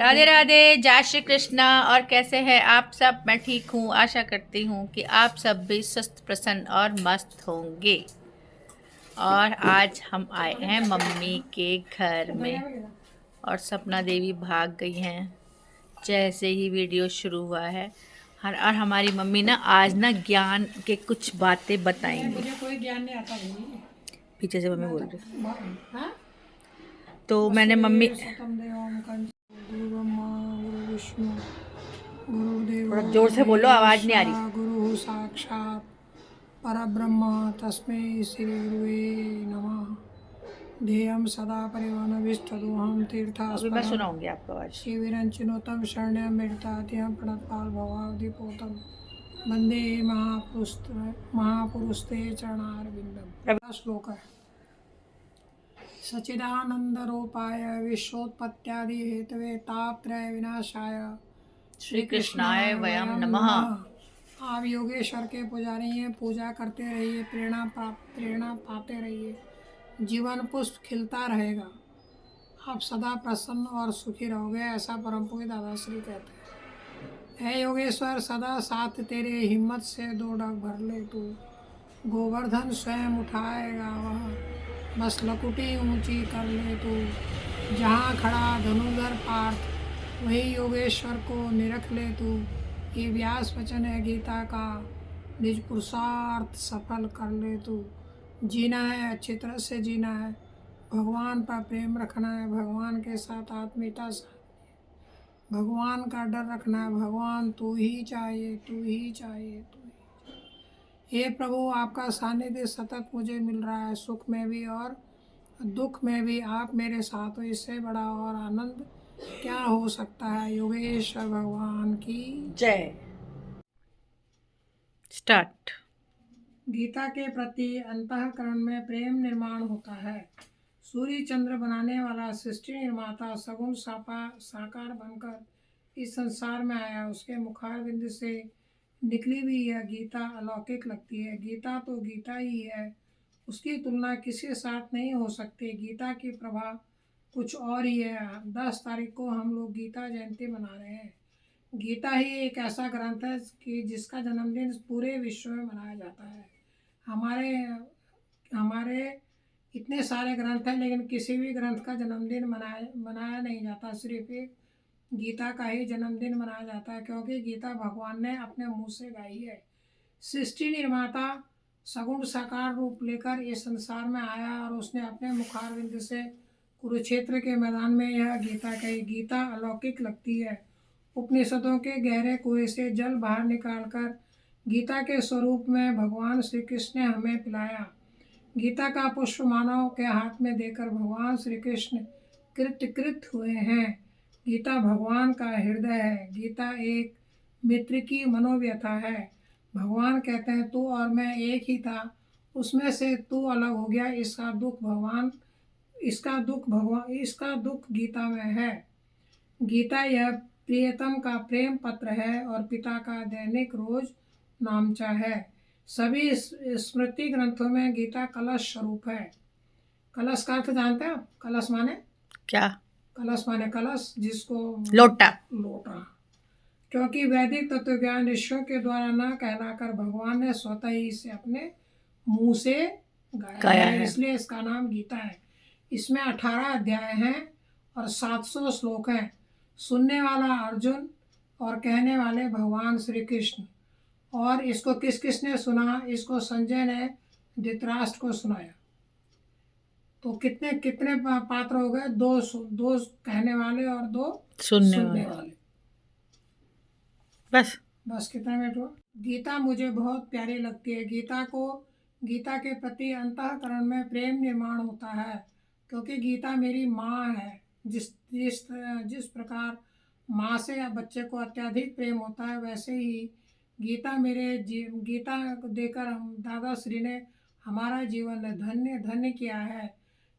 राधे राधे, जय श्री कृष्णा। और कैसे हैं आप सब? मैं ठीक हूँ। आशा करती हूँ कि आप सब भी स्वस्थ, प्रसन्न और मस्त होंगे। और आज हम आए हैं मम्मी के घर में और सपना देवी भाग गई हैं जैसे ही वीडियो शुरू हुआ है। और हमारी मम्मी ना आज ना ज्ञान के कुछ बातें बताएंगी। मुझे कोई ज्ञान नहीं आता भाई। पीछे से मम्मी बोल रही। हाँ? तो मैंने मम्मी वसुदेव देवम गुरु ब्रह्मा गुरु विष्णु गुरुदेवो थोड़ा जोर से बोलो, आवाज नहीं आ रही। महेश्वरा गुरु साक्षात परब्रह्म तस्मै श्री गुरुवे नमः। ध्येयं सदा परिवनविष्टदोहं अभी मैं तीर्थास्पदं सुनाऊंगी आपको आवाज। शिविरञ्चिनुतं शरण्यमृताद्यं प्रणतपालभवाब्धिपूतं वंदे महापुरुषते चरणारविंदम। श्लोक है। सच्चिदानंद रूपाय विश्वोत्पत्त्यादि हेतवे तापत्रय विनाशाय श्री कृष्णाय वयम नमः। आप योगेश्वर के पुजारी हैं, पूजा करते रहिए, प्रेरणा पाते रहिए, जीवन पुष्प खिलता रहेगा, आप सदा प्रसन्न और सुखी रहोगे, ऐसा परम पूज्य दादाश्री कहते हैं। हे योगेश्वर, सदा साथ तेरे, हिम्मत से दो डग भर ले तू, गोवर्धन स्वयं उठाएगा वह, बस लकुटी ऊंची कर ले तू, जहाँ खड़ा धनुधर पार्थ वही योगेश्वर को निरख ले तू। ये व्यास वचन है गीता का, निज पुरुषार्थ सफल कर ले तू। जीना है, अच्छी तरह से जीना है, भगवान पर प्रेम रखना है, भगवान के साथ आत्मीयता साधनी है, भगवान का डर रखना है, भगवान तू ही चाहिए, तू ही चाहिए, तू ही। हे प्रभु, आपका सानिध्य सतत मुझे मिल रहा है, सुख में भी और दुख में भी आप मेरे साथ हो, इससे बड़ा और आनंद क्या हो सकता है। योगेश्वर भगवान की जय। स्टार्ट। गीता के प्रति अंतःकरण में प्रेम निर्माण होता है। सूर्य चंद्र बनाने वाला सृष्टि निर्माता सगुण साकार बनकर इस संसार में आया, उसके मुखारविंद से निकली हुई यह गीता अलौकिक लगती है। गीता तो गीता ही है, उसकी तुलना किसी साथ नहीं हो सकती। गीता की प्रभा कुछ और ही है। 10 तारीख को हम लोग गीता जयंती मना रहे हैं। गीता ही एक ऐसा ग्रंथ है कि जिसका जन्मदिन पूरे विश्व में मनाया जाता है। हमारे हमारे इतने सारे ग्रंथ हैं, लेकिन किसी भी ग्रंथ का जन्मदिन मनाया नहीं जाता, सिर्फ एक गीता का ही जन्मदिन मनाया जाता है, क्योंकि गीता भगवान ने अपने मुंह से गाई है। सृष्टि निर्माता सगुण साकार रूप लेकर इस संसार में आया और उसने अपने मुखारविंद से कुरुक्षेत्र के मैदान में यह गीता कही। गीता अलौकिक लगती है। उपनिषदों के गहरे कुएं से जल बाहर निकालकर गीता के स्वरूप में भगवान श्री कृष्ण ने हमें पिलाया। गीता का पुष्प मानव के हाथ में देकर भगवान श्री कृष्ण कृतकृत हुए हैं। गीता भगवान का हृदय है। गीता एक मित्र की मनोव्यथा है। भगवान कहते हैं तू और मैं एक ही था, उसमें से तू अलग हो गया, इसका दुख गीता में है। गीता यह प्रियतम का प्रेम पत्र है और पिता का दैनिक रोज नामचा है। सभी स्मृति ग्रंथों में गीता कलश स्वरूप है। कलश का अर्थ जानते हो? कलश माने क्या? कलश माने कलश, जिसको लोटा। लोटा। क्योंकि वैदिक तत्व ज्ञान ऋषियों के द्वारा न कहलाकर भगवान ने स्वतः ही इसे अपने मुंह से गाया है, इसलिए इसका नाम गीता है। इसमें 18 अध्याय हैं और 700 श्लोक हैं। सुनने वाला अर्जुन और कहने वाले भगवान श्री कृष्ण। और इसको किस किसने सुना? इसको संजय ने धृतराष्ट्र को सुनाया। तो कितने कितने पात्र हो गए? दो कहने वाले और 2 सुनने वाले। बस कितना मिनट हुआ? गीता मुझे बहुत प्यारी लगती है। गीता के प्रति अंतःकरण में प्रेम निर्माण होता है, क्योंकि गीता मेरी माँ है। जिस प्रकार माँ से या बच्चे को अत्यधिक प्रेम होता है, वैसे ही गीता देकर हम दादा श्री ने हमारा जीवन धन्य धन्य किया है।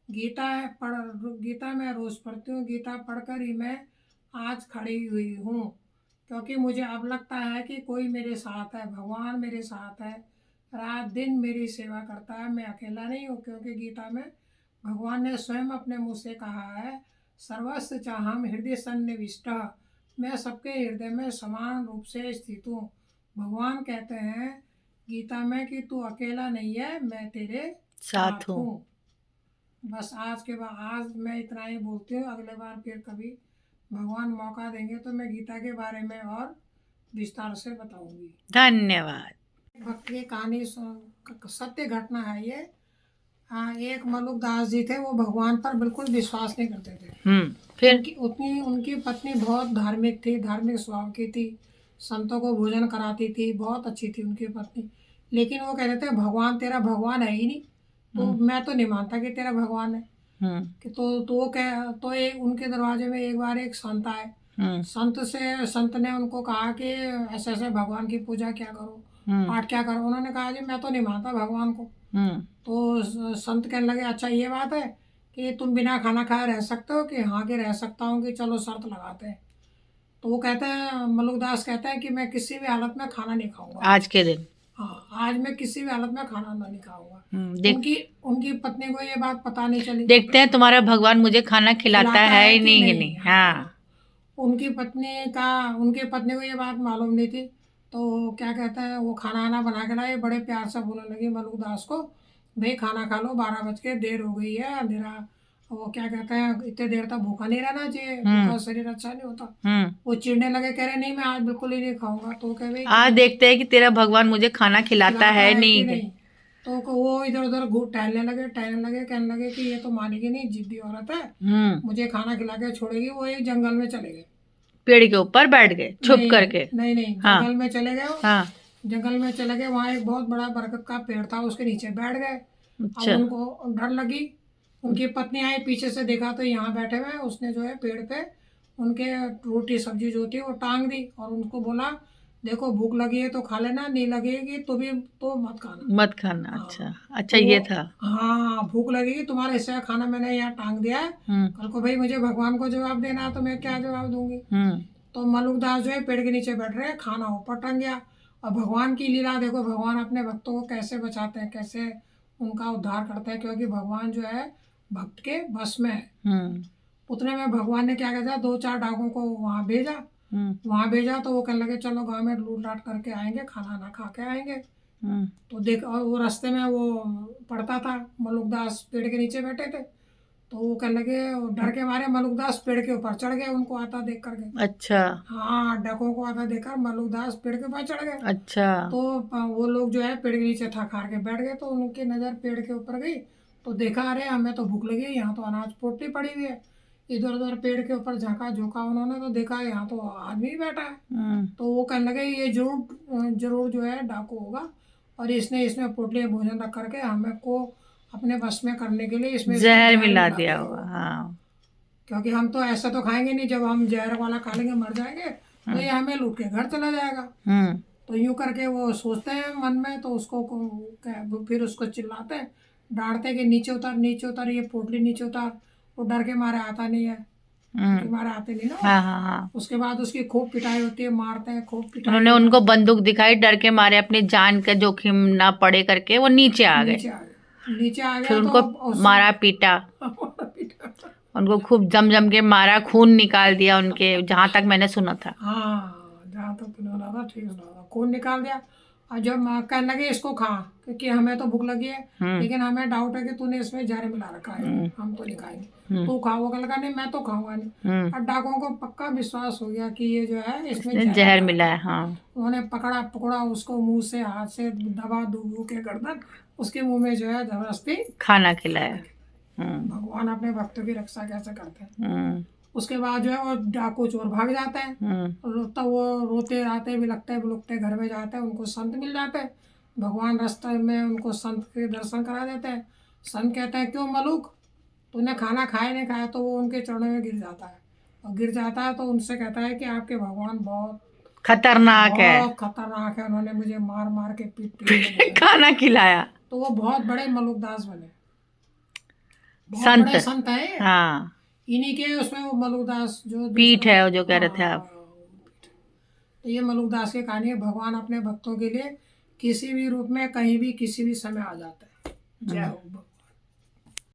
गीता मैं रोज पढ़ती हूँ। गीता पढ़कर ही मैं आज खड़ी हुई हूँ, क्योंकि मुझे अब लगता है कि कोई मेरे साथ है, भगवान मेरे साथ है, रात दिन मेरी सेवा करता है। मैं अकेला नहीं हूँ, क्योंकि गीता में भगवान ने स्वयं अपने मुँह से कहा है, सर्वस्य चाहम हृदय सन्निविष्टः, मैं सबके हृदय में समान रूप से स्थित हूँ। भगवान कहते हैं गीता में कि तू अकेला नहीं है, मैं तेरे साथ हूँ। बस आज के बाद आज मैं इतना ही बोलती हूँ। अगले बार फिर कभी भगवान मौका देंगे तो मैं गीता के बारे में और विस्तार से बताऊंगी। धन्यवाद। भक्त की कहानी सत्य घटना है ये। हाँ, एक मलुक दास जी थे, वो भगवान पर बिल्कुल विश्वास नहीं करते थे। फिर उनकी पत्नी बहुत धार्मिक थी, धार्मिक स्वभाव की थी, संतों को भोजन कराती थी, बहुत अच्छी थी उनकी पत्नी। लेकिन वो कहते थे भगवान तेरा भगवान है ही नहीं, तो मैं तो नहीं मानता कि तेरा भगवान है। कि उनके दरवाजे में एक बार एक संत आए। संत ने उनको कहा कि ऐसे ऐसे भगवान की पूजा क्या करो, पाठ क्या करो। उन्होंने कहा जी मैं तो नहीं मानता भगवान को। तो संत कहने लगे अच्छा ये बात है कि तुम बिना खाना खाए रह सकते हो? कि हाँ कि रह सकता हूँ, कि चलो शर्त लगाते हैं। तो वो कहते हैं, मलुकदास कहते हैं कि मैं किसी भी हालत में खाना नहीं खाऊंगा आज के दिन। हाँ, आज मैं किसी भी हालत में खाना नहीं खाऊंगा। देख उनकी पत्नी को ये बात पता नहीं चली। देखते हैं तुम्हारा भगवान मुझे खाना खिलाता है ही कि नहीं। हाँ। उनकी पत्नी को ये बात मालूम नहीं थी। तो क्या कहते हैं, वो खाना आना बना के लाए, बड़े प्यार से बोलने लगी मलुकदास को, भाई खाना खा लो, 12 बज के देर हो गई है, अंधेरा। वो क्या कहते हैं इतने देर तक भूखा नहीं रहना चाहिए, भूखा शरीर अच्छा नहीं होता। वो चिढ़ने लगे, कह रहे नहीं मैं आज बिल्कुल ही नहीं खाऊंगा। तो कह भाई आज देखते हैं कि तेरा भगवान मुझे खाना खिलाता है कि नहीं। तो वो इधर उधर टहलने लगे, कहने लगे कि ये तो मानेगी नहीं, जिद्दी औरत है, मुझे खाना खिला के छोड़ेगी। वो एक जंगल में चले गए, पेड़ के ऊपर बैठ गए छुप करके। नहीं जंगल में चले गए। हाँ। जंगल में चले गए, वहाँ एक बहुत बड़ा बरगद का पेड़ था, उसके नीचे बैठ गए। अब उनको डर लगी। उनकी पत्नी आई, पीछे से देखा तो यहाँ बैठे हुए। उसने जो है पेड़ पे उनके रोटी सब्जी जो थी वो टांग दी और उनको बोला देखो भूख लगी है तो खा लेना, नहीं लगेगी तो मत खाना। अच्छा अच्छा, ये था। हाँ, भूख लगेगी तुम्हारे हिस्से का खाना मैंने यहाँ टांग दिया है। कल को भाई मुझे भगवान को जवाब देना है तो मैं क्या जवाब दूंगी। तो मलुकदास जो है पेड़ के नीचे बैठ रहे, खाना ऊपर टंग गया। और भगवान की लीला देखो, भगवान अपने भक्तों को कैसे बचाते हैं, कैसे उनका उद्धार करते हैं, क्योंकि भगवान जो है भक्त के बस में है। उतने में भगवान ने क्या किया, 2-4 डाकुओं को वहाँ भेजा। तो वो कहने लगे चलो गांव में लूट लाट करके आएंगे, खाना ना खा के आएंगे। तो देख, और वो रास्ते में वो पड़ता था, मलुकदास पेड़ के नीचे बैठे थे। तो वो कहने लगे, डर के मारे मलुकदास पेड़ के ऊपर चढ़ गए, उनको आता देख करके। अच्छा। हाँ, डाकुओं को आता देखकर मलुकदास पेड़ के ऊपर चढ़ गए। अच्छा। तो वो लोग जो है पेड़ के नीचे थक हार के बैठ गए। तो उनकी नज़र पेड़ के ऊपर गई, तो देखा अरे हमें तो भूख लगी है, यहाँ तो अनाज पोटली पड़ी हुई है। इधर उधर पेड़ के ऊपर झांका झोंका उन्होंने, तो देखा यहाँ तो आदमी बैठा है। तो वो कहने लगे ये जरूर जो है डाकू होगा, और इसमें पोटली भोजन रख करके हमें को अपने बस में करने के लिए इसमें जहर मिला दिया होगा। हाँ, क्योंकि हम तो ऐसा तो खाएंगे नहीं, जब हम जहर वाला खा लेंगे मर जाएंगे तो ये हमें लूट के घर चला जाएगा। तो यूं करके वो सोचते हैं मन में। तो फिर उसको चिल्लाते हैं, डांटते कि नीचे उतर, ये पोटली नीचे उतार। वो डर के मारे आता नहीं है, कि मारे आते नहीं ना। हाँ। उसके बाद उसकी खूब पिटाई होती है, मारते हैं खूब पिटाई। उन्होंने उनको बंदूक दिखाई, डर के मारे अपनी जान का जोखिम ना पड़े करके वो नीचे आ गए। नीचे आ गया फिर उनको तो मारा पीटा, उनको खूब जम के मारा, खून निकाल दिया उनके, जहाँ तक मैंने सुना था। हाँ, जहाँ तक तूने सुना था ठीक सुना था, खून निकाल दिया। और जब कहने लगे इसको खा, क्योंकि हमें तो भूख लगी है, लेकिन हमें डाउट है कि तूने इसमें जहर मिला रखा है, हम तो नहीं खाएंगे, तू खा। वो कहने लगा नहीं मैं तो खाऊंगा नहीं। और डाकुओं को पक्का विश्वास हो गया कि ये जो है इसमें जहर मिला है। हाँ। उन्होंने पकड़ा उसको, मुंह से हाथ से दबा दबू के गर्दन उसके मुंह में जो है जबरदस्ती खाना खिलाया। भगवान अपने भक्तों की रक्षा कैसे करते हैं। उसके बाद जो है वो डाकू चोर भाग जाते हैं। तब वो रोते आते बिलखते बुलकते घर में जाते हैं, उनको संत मिल जाते हैं। भगवान रास्ते में उनको संत के दर्शन करा देते हैं। संत कहते हैं क्यों मलुक, तूने खाना खाया नहीं खाया? तो वो उनके चरणों में गिर जाता है, और गिर जाता है तो उनसे कहता है कि आपके भगवान बहुत खतरनाक है, उन्होंने मुझे मार मार के पीट खाना खिलाया। तो वो बहुत बड़े मलुकदास बने, संत। बड़े संत है। हाँ, इन्हीं के उसमें वो मलुकदास जो पीठ है, वो जो कह रहे थे आप। तो ये मलुकदास की कहानी है। भगवान अपने भक्तों के लिए किसी भी रूप में कहीं भी किसी भी समय आ जाता है। जय हो।